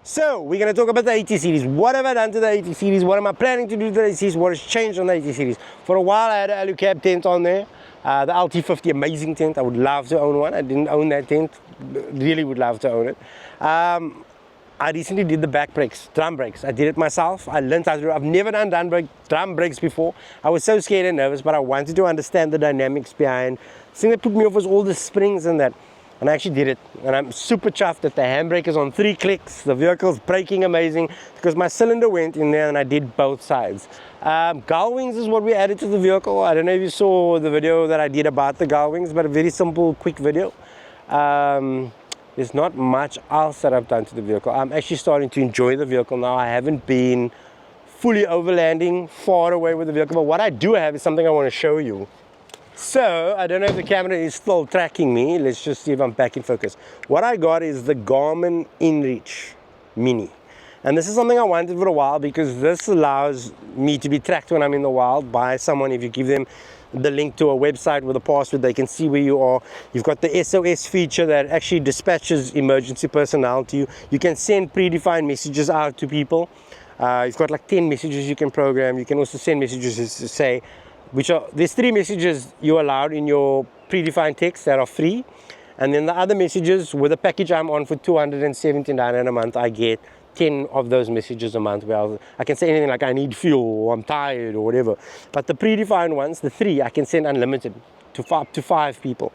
So we're going to talk about the 80 series. What have I done to the 80 series? What am I planning to do to the 80 series? What has changed on the 80 series? For a while I had an alu-cab tent on there. The LT50, amazing tent. I would love to own one. I didn't own that tent. Really would love to own it. I recently did the back brakes, drum brakes. I did it myself. I learned how to do it. I've never done drum brakes before. I was so scared and nervous, but I wanted to understand the dynamics behind. The thing that put me off was all the springs and that. And I actually did it. And I'm super chuffed that the handbrake is on 3 clicks. The vehicle's braking amazing because my cylinder went in there and I did both sides. Gullwings is what we added to the vehicle. I don't know if you saw the video that I did about the Gullwings, but a very simple, quick video. There's not much else that I've done to the vehicle. I'm actually starting to enjoy the vehicle now. I haven't been fully overlanding far away with the vehicle, but what I do have is something I want to show you. So, I don't know if the camera is still tracking me. Let's just see if I'm back in focus. What I got is the Garmin InReach Mini. And this is something I wanted for a while because this allows me to be tracked when I'm in the wild by someone. If you give them the link to a website with a password, they can see where you are. You've got the SOS feature that actually dispatches emergency personnel to you. You can send predefined messages out to people. You've got like 10 messages you can program. You can also send messages to say, there's 3 messages you're allowed in your predefined text that are free, and then the other messages with the package I'm on for $279 a month, I get 10 of those messages a month where I can say anything like I need fuel or I'm tired or whatever. But the predefined ones, the 3, I can send unlimited to up to 5 people,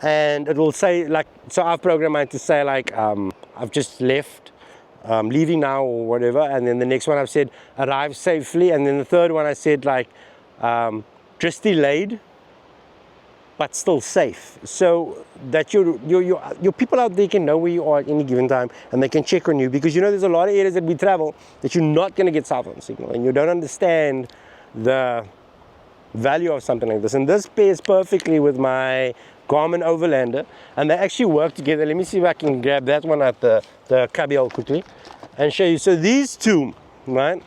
and it will say like, so I've programmed mine to say like I've just left, leaving now or whatever, and then the next one I've said arrive safely, and then the third one I said like just delayed but still safe, so that your people out there can know where you are at any given time and they can check on you, because you know there's a lot of areas that we travel that you're not going to get cell phone signal and you don't understand the value of something like this. And this pairs perfectly with my Garmin Overlander, and they actually work together. Let me see if I can grab that one at the cubbyhole quickly and show you. So these two, right,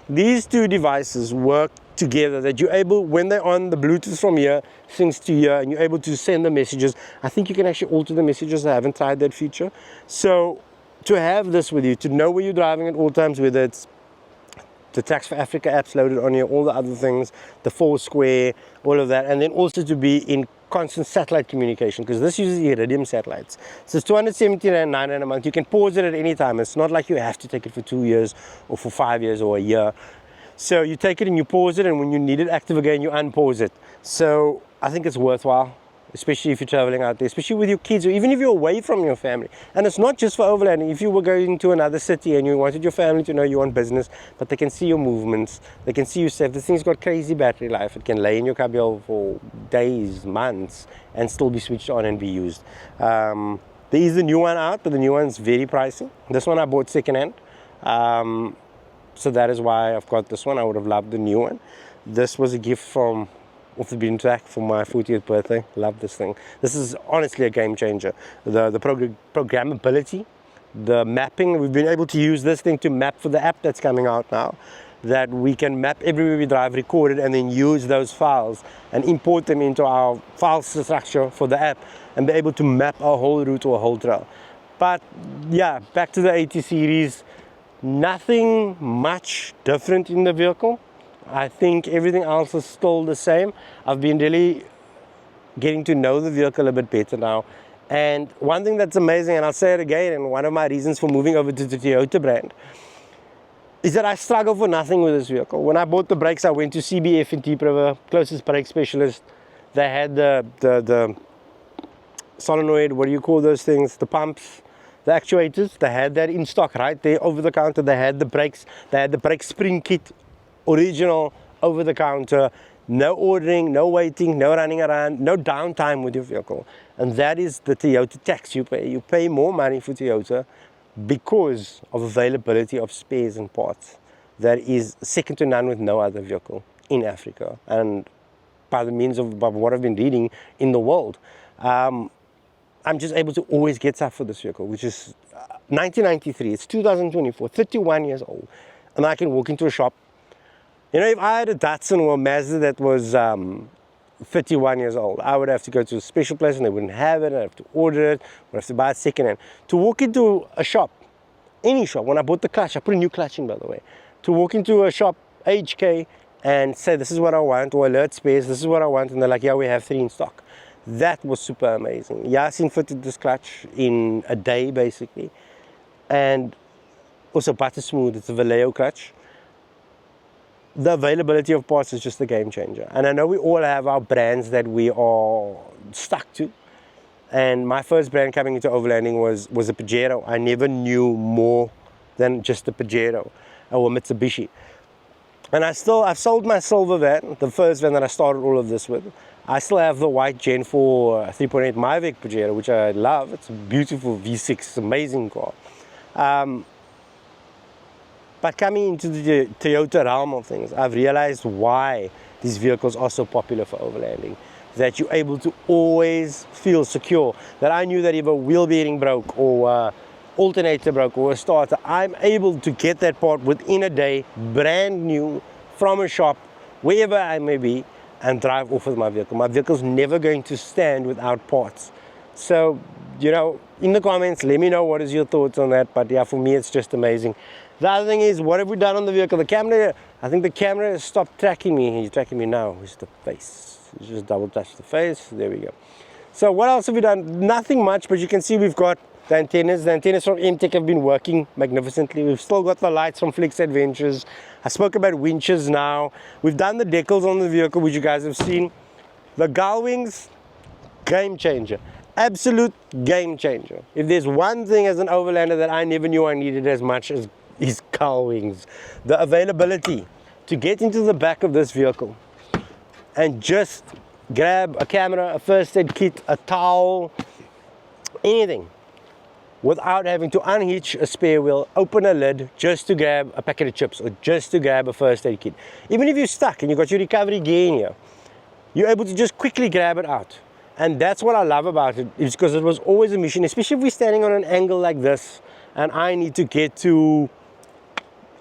these two devices work together, that you're able, when they're on, the Bluetooth from here syncs to here and you're able to send the messages. I think you can actually alter the messages. I haven't tried that feature. So to have this with you, to know where you're driving at all times, whether it's the Tax for Africa apps loaded on here, all the other things, the Foursquare, all of that, and then also to be in constant satellite communication, because this uses Iridium satellites. So it's $279 a month. You can pause it at any time. It's not like you have to take it for 2 years or for 5 years or a year. So you take it and you pause it, and when you need it active again, you unpause it. So I think it's worthwhile, especially if you're traveling out there, especially with your kids, or even if you're away from your family. And it's not just for overlanding. If you were going to another city and you wanted your family to know you're on business, but they can see your movements, they can see you safe. This thing's got crazy battery life. It can lay in your cubbyhole for days, months, and still be switched on and be used. There is a new one out, but the new one's very pricey. This one I bought secondhand. So that is why I've got this one. I would have loved the new one. This was a gift from Off the Beaten Track for my 40th birthday. Love this thing. This is honestly a game changer. The programmability, the mapping. We've been able to use this thing to map for the app that's coming out now, that we can map everywhere we drive, record it, and then use those files and import them into our file structure for the app and be able to map our whole route or a whole trail. But yeah, back to the 80 series. Nothing much different in the vehicle. I think everything else is still the same. I've been really getting to know the vehicle a bit better now. And one thing that's amazing, and I'll say it again, and one of my reasons for moving over to the Toyota brand, is that I struggle for nothing with this vehicle. When I bought the brakes, I went to CBF in Deep River, closest brake specialist. They had the solenoid, what do you call those things, the pumps, the actuators. They had that in stock right there over the counter. They had the brakes, they had the brake spring kit, original, over the counter. No ordering, no waiting, no running around, no downtime with your vehicle. And that is the Toyota tax you pay. You pay more money for Toyota because of availability of spares and parts. That is second to none with no other vehicle in Africa, and by the means of what I've been reading in the world. I'm just able to always get stuff for this vehicle, which is 1993, it's 2024, 31 years old, and I can walk into a shop. You know, if I had a Datsun or a Mazda that was 31 years old, I would have to go to a special place and they wouldn't have it, I'd have to order it, I'd have to buy it secondhand. To walk into a shop any shop, when I bought the clutch, I put a new clutch in, by the way, to walk into a shop, HK, and say, this is what I want, or Alert Space, this is what I want, and they're like, yeah, we have 3 in stock. That was super amazing. Yasin fitted this clutch in a day, basically, and also butter smooth. It's a Vallejo clutch. The availability of parts is just a game changer. And I know we all have our brands that we are stuck to. And my first brand coming into overlanding was a Pajero. I never knew more than just a Pajero or Mitsubishi. And I've sold my silver van, the first van that I started all of this with. I still have the white Gen 4 3.8 Mavic Pajero, which I love. It's a beautiful V6, it's an amazing car. But coming into the Toyota realm of things, I've realized why these vehicles are so popular for overlanding. That you're able to always feel secure. That I knew that if a wheel bearing broke or alternator broke or a starter, I'm able to get that part within a day, brand new, from a shop, wherever I may be, and drive off with my vehicle. My vehicle's never going to stand without parts. So, you know, in the comments, let me know what is your thoughts on that. But yeah, for me, it's just amazing. The other thing is, what have we done on the vehicle? The camera, I think the camera has stopped tracking me. He's tracking me now. It's the face. You just double touch the face. There we go. So what else have we done? Nothing much, but you can see we've got the antennas. The antennas from MTech have been working magnificently. We've still got the lights from Flex Adventures. I spoke about winches now. We've done the decals on the vehicle, which you guys have seen. The Gullwings, game changer. Absolute game changer. If there's one thing as an overlander that I never knew I needed as much as is Gullwings. The availability to get into the back of this vehicle and just grab a camera, a first aid kit, a towel, anything, without having to unhitch a spare wheel, open a lid just to grab a packet of chips or just to grab a first aid kit. Even if you're stuck and you've got your recovery gear in here, you're able to just quickly grab it out. And that's what I love about it, is because it was always a mission, especially if we're standing on an angle like this and I need to get to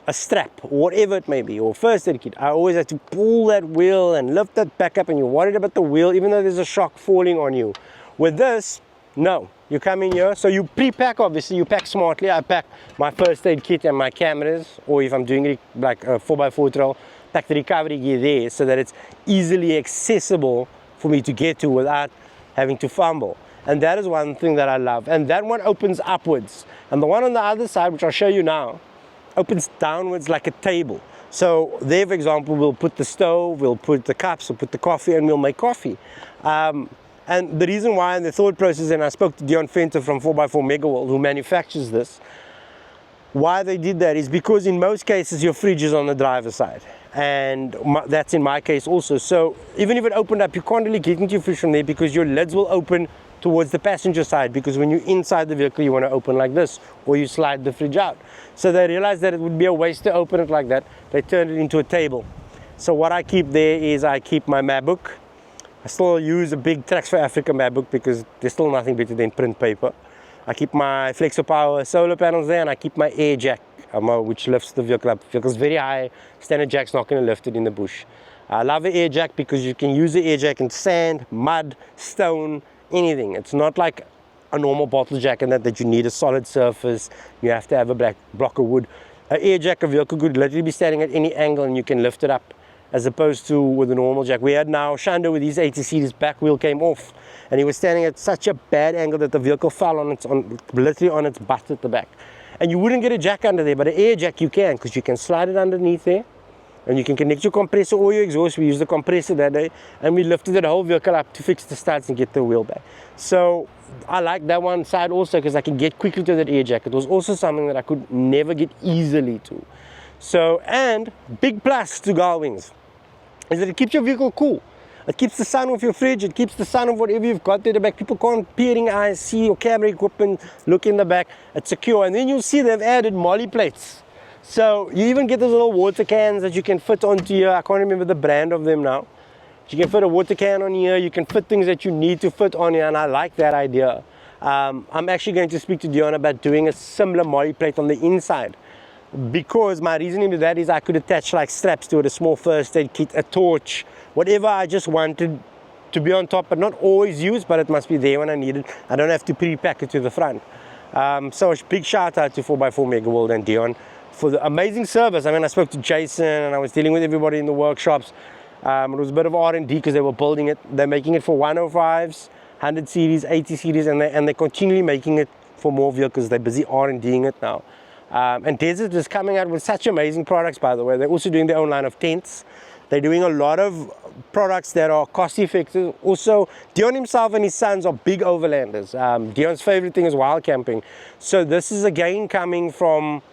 a strap or whatever it may be, or first aid kit. I always have to pull that wheel and lift that back up, and you're worried about the wheel even though there's a shock falling on you. With this, no, you come in here, so you pre-pack. Obviously you pack smartly. I pack my first aid kit and my cameras, or if I'm doing like a 4x4 trail, pack the recovery gear there so that it's easily accessible for me to get to without having to fumble. And that is one thing that I love. And that one opens upwards, and the one on the other side, which I'll show you now, opens downwards like a table. So there, for example, we'll put the stove, we'll put the cups, we'll put the coffee, and we'll make coffee. And the reason why, and the thought process, and I spoke to Dion Fenter from 4x4 Megaworld, who manufactures this, why they did that is because in most cases your fridge is on the driver's side, and that's in my case also. So even if it opened up, you can't really get into your fridge from there because your lids will open towards the passenger side, because when you're inside the vehicle you want to open like this, or you slide the fridge out. So they realized that it would be a waste to open it like that. They turned it into a table. So what I keep there is I keep my map book. I still use a big Tracks for Africa map book because there's still nothing better than print paper. I keep my Flexo Power solar panels there, and I keep my air jack, which lifts the vehicle up. The vehicle's very high, standard jack's not going to lift it in the bush. I love the air jack because you can use the air jack in sand, mud, stone, anything. It's not like a normal bottle jack and that you need a solid surface. You have to have a black block of wood. An air jack, a vehicle could literally be standing at any angle and you can lift it up, as opposed to with a normal jack. We had now Shando with his 80C, his back wheel came off and he was standing at such a bad angle that the vehicle fell literally on its butt at the back. And you wouldn't get a jack under there, but an air jack you can, because you can slide it underneath there. And you can connect your compressor or your exhaust. We used the compressor that day, and we lifted the whole vehicle up to fix the studs and get the wheel back. So I like that one side also because I can get quickly to that air jack. It was also something that I could never get easily to. So, and big plus to Gullwings is that it keeps your vehicle cool. It keeps the sun off your fridge, it keeps the sun off whatever you've got there at the back. People can't peering eyes see your camera equipment, look in the back. It's secure. And then you'll see they've added molly plates. So you even get those little water cans that you can fit onto here. I can't remember the brand of them now. You can fit a water can on here. You can fit things that you need to fit on here, and I like that idea. I'm actually going to speak to Dion about doing a similar molly plate on the inside, because my reasoning to that is I could attach like straps to it, a small first aid kit, a torch, whatever I just wanted to be on top, but not always used, but it must be there when I need it. I don't have to pre-pack it to the front. So a big shout out to 4x4 Mega World and Dion for the amazing service. I mean, I spoke to Jason and I was dealing with everybody in the workshops. It was a bit of R&D because they were building it. They're making it for 105s, 100 series, 80 series, and they're continually making it for more vehicles. They're busy R&Ding it now. And Desert is coming out with such amazing products, by the way. They're also doing their own line of tents. They're doing a lot of products that are cost effective. Also, Dion himself and his sons are big overlanders. Dion's favorite thing is wild camping. So this is again coming from,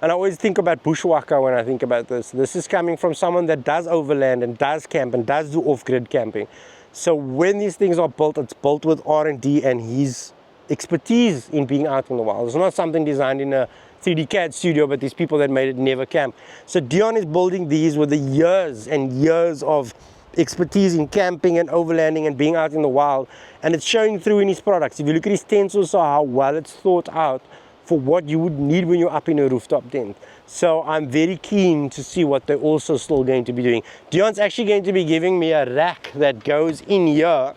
and I always think about bushwalker when I think about this. This is coming from someone that does overland and does camp and does do off-grid camping. So when these things are built, it's built with R&D and his expertise in being out in the wild. It's not something designed in a 3D CAD studio, but these people that made it never camp. So Dion is building these with the years and years of expertise in camping and overlanding and being out in the wild, and it's showing through in his products. If you look at his tents also, how well it's thought out for what you would need when you're up in a rooftop tent. So I'm very keen to see what they're also still going to be doing. Dion's actually going to be giving me a rack that goes in here.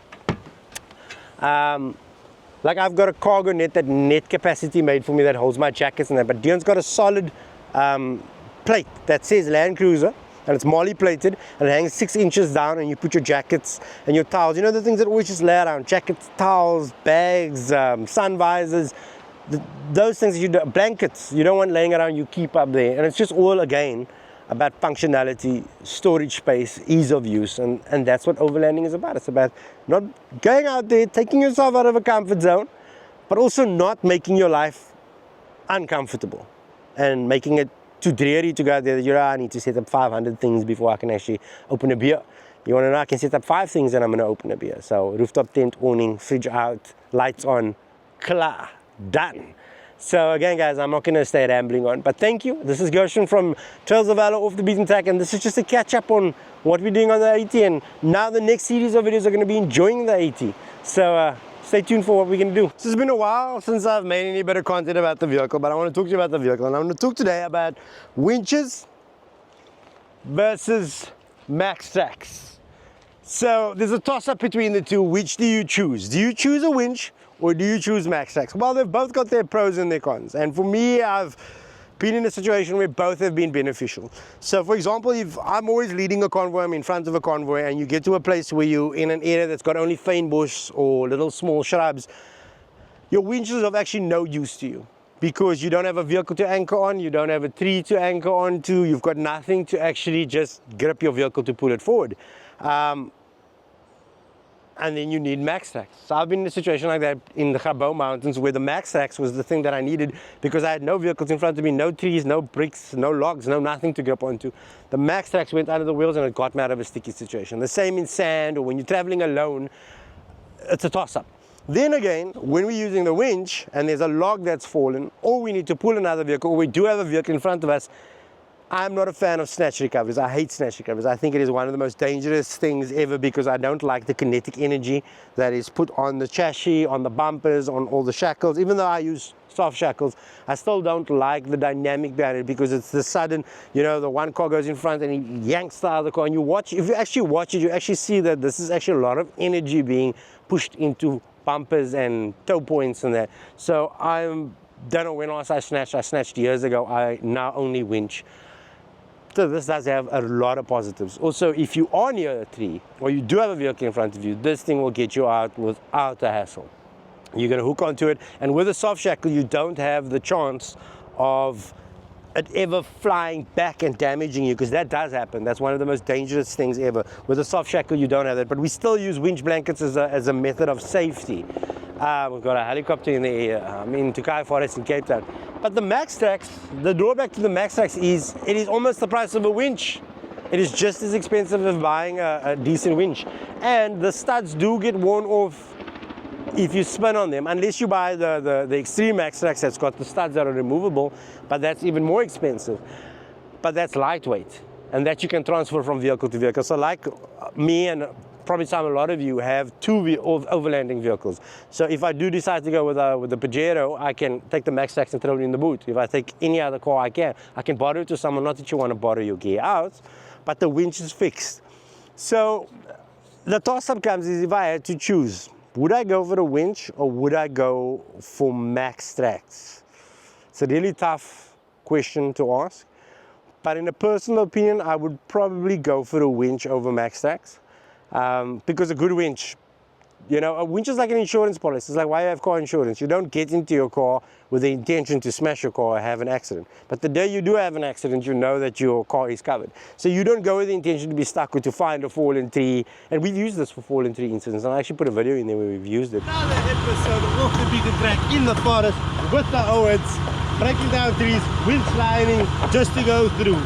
Like I've got a cargo net, that net capacity made for me that holds my jackets and that, but Dion's got a solid plate that says Land Cruiser, and it's MOLLE plated, and it hangs 6 inches down, and you put your jackets and your towels, you know, the things that always just lay around, jackets, towels, bags, sun visors, those things that you do, blankets you don't want laying around, you keep up there. And it's just all again about functionality, storage space, ease of use, and that's what overlanding is about. It's about not going out there, taking yourself out of a comfort zone, but also not making your life uncomfortable and making it too dreary to go out there. You know, I need to set up 500 things before I can actually open a beer. You want to know, I can set up 5 things and I'm going to open a beer. So rooftop tent, awning, fridge out, lights on, klar, done. So again, guys, I'm not going to stay rambling on, but thank you. This is Gershon from Trails of Valor, Off the Beaten Track, and this is just a catch up on what we're doing on the 80, and now the next series of videos are going to be enjoying the 80. So stay tuned for what we're going to do. So it's been a while since I've made any better content about the vehicle, but I want to talk to you about the vehicle, and I want to talk today about winches versus MAXTRAX. So there's a toss-up between the two. Which do you choose? Do you choose a winch or do you choose MAXTRAX? Well, they've both got their pros and their cons. And for me, I've been in a situation where both have been beneficial. So for example, if I'm always leading a convoy, I'm in front of a convoy, and you get to a place where you're in an area that's got only fynbos or little small shrubs, your winch is of actually no use to you, because you don't have a vehicle to anchor on, you don't have a tree to anchor onto, you've got nothing to actually just grip your vehicle to pull it forward. And then you need MAXTRAX. So I've been in a situation like that in the Garmins mountains, where the MAXTRAX was the thing that I needed, because I had no vehicles in front of me, no trees, no bricks, no logs, no nothing to grip onto. The MAXTRAX went under the wheels and it got me out of a sticky situation. The same in sand, or when you're traveling alone, it's a toss-up. Then again, when we're using the winch and there's a log that's fallen, or we need to pull another vehicle, or we do have a vehicle in front of us, I'm not a fan of snatch recoveries. I hate snatch recoveries. I think it is one of the most dangerous things ever, because I don't like the kinetic energy that is put on the chassis, on the bumpers, on all the shackles. Even though I use soft shackles, I still don't like the dynamic behind it, because it's the sudden, you know, the one car goes in front and he yanks the other car, and you watch, if you actually watch it, you actually see that this is actually a lot of energy being pushed into bumpers and toe points and that. So I don't know when last I snatched years ago. I now only winch. So this does have a lot of positives. Also, if you are near a tree, or you do have a vehicle in front of you, this thing will get you out without a hassle. You're going to hook onto it, and with a soft shackle, you don't have the chance of it ever flying back and damaging you, because that does happen. That's one of the most dangerous things ever. With a soft shackle, you don't have that, but we still use winch blankets as a method of safety. We've got a helicopter in the air. I'm in Tukai Forest in Cape Town. But the MAXTRAX, the drawback to the MAXTRAX is it is almost the price of a winch. It is just as expensive as buying a decent winch. And the studs do get worn off if you spin on them, unless you buy the extreme MAXTRAX that's got the studs that are removable, but that's even more expensive. But that's lightweight, and that you can transfer from vehicle to vehicle. So like me, and probably a lot of you have 2 overlanding vehicles. So if I do decide to go with the Pajero, I can take the MAXTRAX and throw it in the boot. If I take any other car, I can borrow it to someone. Not that you want to borrow your gear out, but the winch is fixed. So the toss-up comes is, if I had to choose would I go for the winch or would I go for MAXTRAX? It's a really tough question to ask, but in a personal opinion, I would probably go for the winch over MAXTRAX, because a good winch, you know, a winch is like an insurance policy. It's like why you have car insurance. You don't get into your car with the intention to smash your car or have an accident. But the day you do have an accident, you know that your car is covered. So you don't go with the intention to be stuck or to find a fallen tree. And we've used this for fallen tree incidents. And I actually put a video in there where we've used it. Another episode of the bigger track in the forest with the Owens, breaking down trees, winch lining, just to go through.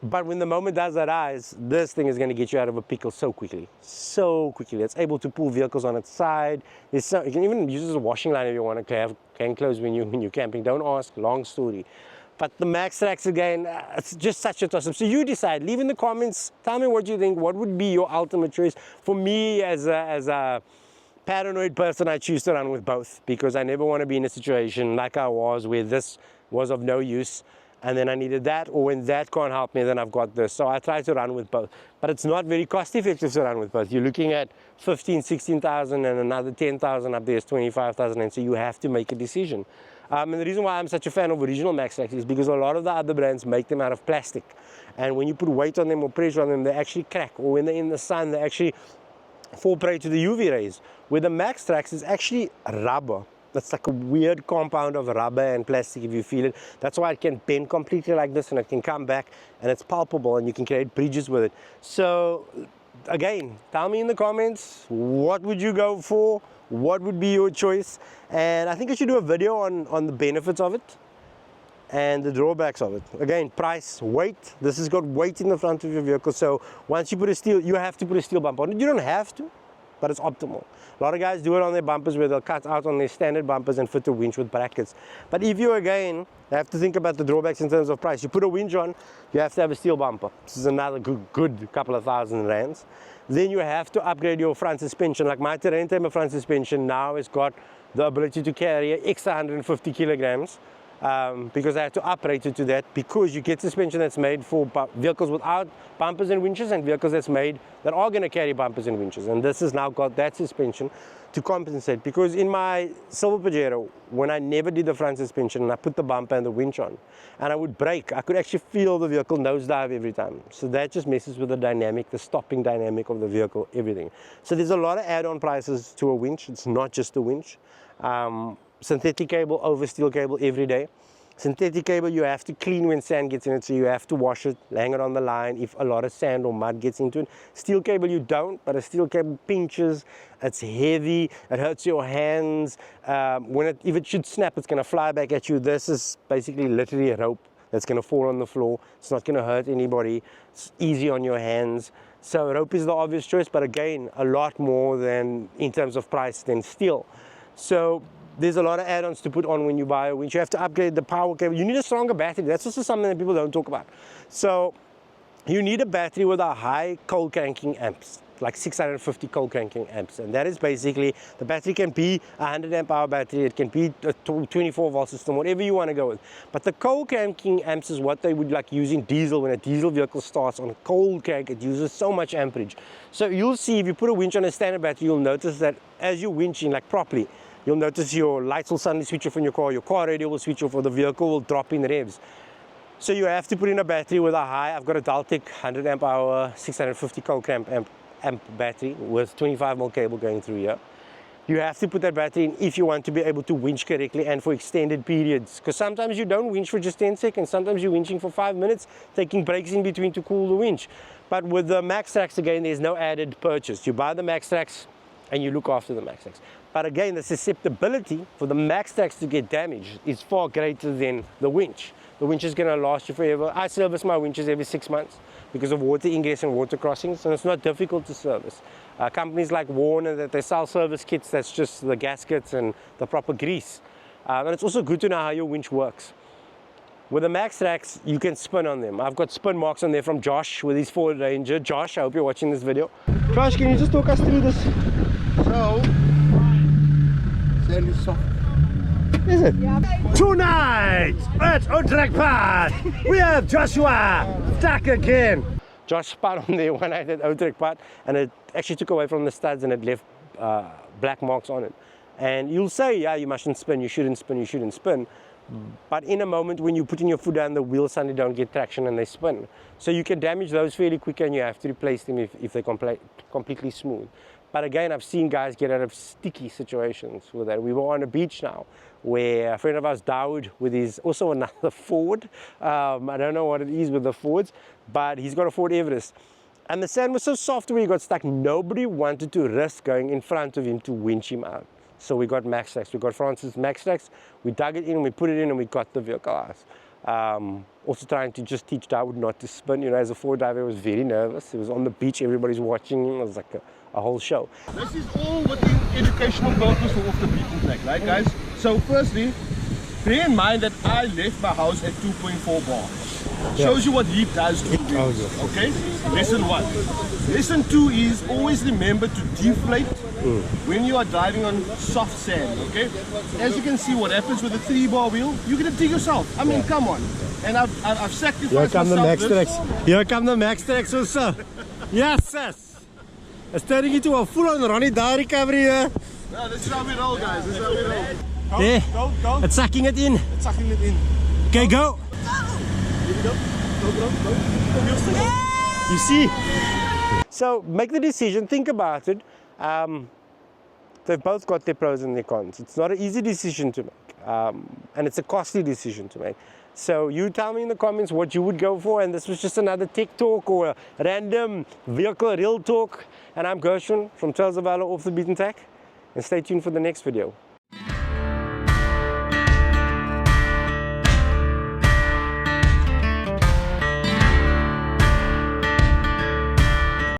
But when the moment does arise, this thing is going to get you out of a pickle so quickly. So quickly. It's able to pull vehicles on its side. You can even use it as a washing line if you want to have can close when you're camping. Don't ask, long story. But the MAXTRAX again, it's just such a toss-up. So you decide. Leave in the comments. Tell me what you think. What would be your ultimate choice? For me, as a paranoid person, I choose to run with both, because I never want to be in a situation like I was where this was of no use and then I needed that, or when that can't help me, then I've got this. So I try to run with both, but it's not very cost effective to run with both. You're looking at 15, 16,000 and another 10,000 up there is 25,000, and so you have to make a decision. And the reason why I'm such a fan of original MAXTRAX is because a lot of the other brands make them out of plastic, and when you put weight on them or pressure on them, they actually crack, or when they're in the sun, they actually fall prey to the UV rays. Where the MAXTRAX is actually rubber. That's like a weird compound of rubber and plastic if you feel it. That's why it can bend completely like this, and it can come back and it's palpable and you can create bridges with it. So again, tell me in the comments, what would you go for? What would be your choice? And I think I should do a video on the benefits of it and the drawbacks of it. Again, price, weight. This has got weight in the front of your vehicle. So once you put a steel, you have to put a steel bumper on it. You don't have to, but it's optimal. A lot of guys do it on their bumpers where they'll cut out on their standard bumpers and fit a winch with brackets. But if you, again, have to think about the drawbacks in terms of price. You put a winch on, you have to have a steel bumper. This is another good couple of thousand rands. Then you have to upgrade your front suspension. Like my terrain tamer front suspension now has got the ability to carry an extra 150 kilograms. Because I have to uprate it to that, because you get suspension that's made for vehicles without bumpers and winches and vehicles that's made that are going to carry bumpers and winches, and this has now got that suspension to compensate. Because in my Silver Pajero, when I never did the front suspension and I put the bumper and the winch on and I would brake, I could actually feel the vehicle nosedive every time. So that just messes with the dynamic, the stopping dynamic of the vehicle, everything. So there's a lot of add-on prices to a winch. It's not just a winch. Synthetic cable over steel cable every day. Synthetic cable you have to clean when sand gets in it, so you have to wash it, hang it on the line if a lot of sand or mud gets into it. Steel cable you don't, but a steel cable pinches, it's heavy, it hurts your hands. If it should snap, it's going to fly back at you. This is basically literally a rope that's going to fall on the floor. It's not going to hurt anybody. It's easy on your hands. So rope is the obvious choice, but again, a lot more than in terms of price than steel. So there's a lot of add-ons to put on when you buy a winch. You have to upgrade the power cable. You need a stronger battery. That's also something that people don't talk about. So you need a battery with a high cold cranking amps, like 650 cold cranking amps. And that is basically, the battery can be a 100 amp hour battery. It can be a 24 volt system, whatever you want to go with. But the cold cranking amps is what they would like use in diesel. When a diesel vehicle starts on a cold crank, it uses so much amperage. So you'll see if you put a winch on a standard battery, you'll notice that as you're winching like properly, you'll notice your lights will suddenly switch off on your car radio will switch off, or the vehicle will drop in revs. So you have to put in a battery with a high, I've got a Daltec 100 amp hour, 650 cold crank amp battery with 25 mil cable going through here. You have to put that battery in if you want to be able to winch correctly and for extended periods. Because sometimes you don't winch for just 10 seconds, sometimes you're winching for 5 minutes, taking breaks in between to cool the winch. But with the MAXTRAX, again, there's no added purchase. You buy the MAXTRAX and you look after the MAXTRAX. But again, the susceptibility for the MAXTRAX to get damaged is far greater than the winch. The winch is going to last you forever. I service my winches every 6 months because of water ingress and water crossings, and it's not difficult to service. Companies like Warner, that they sell service kits, that's just the gaskets and the proper grease. And it's also good to know how your winch works. With the MAXTRAX, you can spin on them. I've got spin marks on there from Josh with his Ford Ranger. Josh, I hope you're watching this video. Josh, can you just talk us through this? So, sand is soft. Is it? Yeah. Tonight at Outtrack Park, we have Joshua stuck again. Josh spun on there one night at Outtrack Park, and it actually took away from the studs and it left black marks on it. And you'll say, yeah, you mustn't spin, you shouldn't spin, you shouldn't spin. But in a moment when you're putting your foot down, the wheels suddenly don't get traction and they spin. So you can damage those fairly quick and you have to replace them if they're completely smooth. But again, I've seen guys get out of sticky situations with that. We were on a beach now where a friend of ours, Dawood, with his, also another Ford. I don't know what it is with the Fords, but he's got a Ford Everest. And the sand was so soft where he got stuck, nobody wanted to risk going in front of him to winch him out. So we got MAXTRAX, we got Francis MAXTRAX, we dug it in, we put it in and we got the vehicle out. Also trying to just teach Dawood not to spin. You know, as a Ford driver, he was very nervous. He was on the beach, everybody's watching him. It was like a whole show. This is all within educational purpose for off the beaten track, right guys? So firstly, bear in mind that I left my house at 2.4 bar. Shows you what heat does to wheels, okay? Lesson 1. Lesson 2 is always remember to deflate when you are driving on soft sand, okay? As you can see, what happens with a 3-bar wheel, you're gonna dig yourself. I mean, come on. And I've sacrificed Here come the myself MAXTRAX. Here come the MAXTRAX also. Yes, yes. It's turning into a full-on Ronnie Dar recovery here. No, this is how we roll, guys. This is how we roll. Go, There. go. It's sucking it in. It's sucking it in. Okay, go. Here we go. Go. You see? So make the decision, think about it. They've both got their pros and their cons. It's not an easy decision to make, and it's a costly decision to make. So you tell me in the comments what you would go for, and this was just another tech talk or a random vehicle real talk. And I'm Gershon from Trails of Valor Off the Beaten Track, and stay tuned for the next video.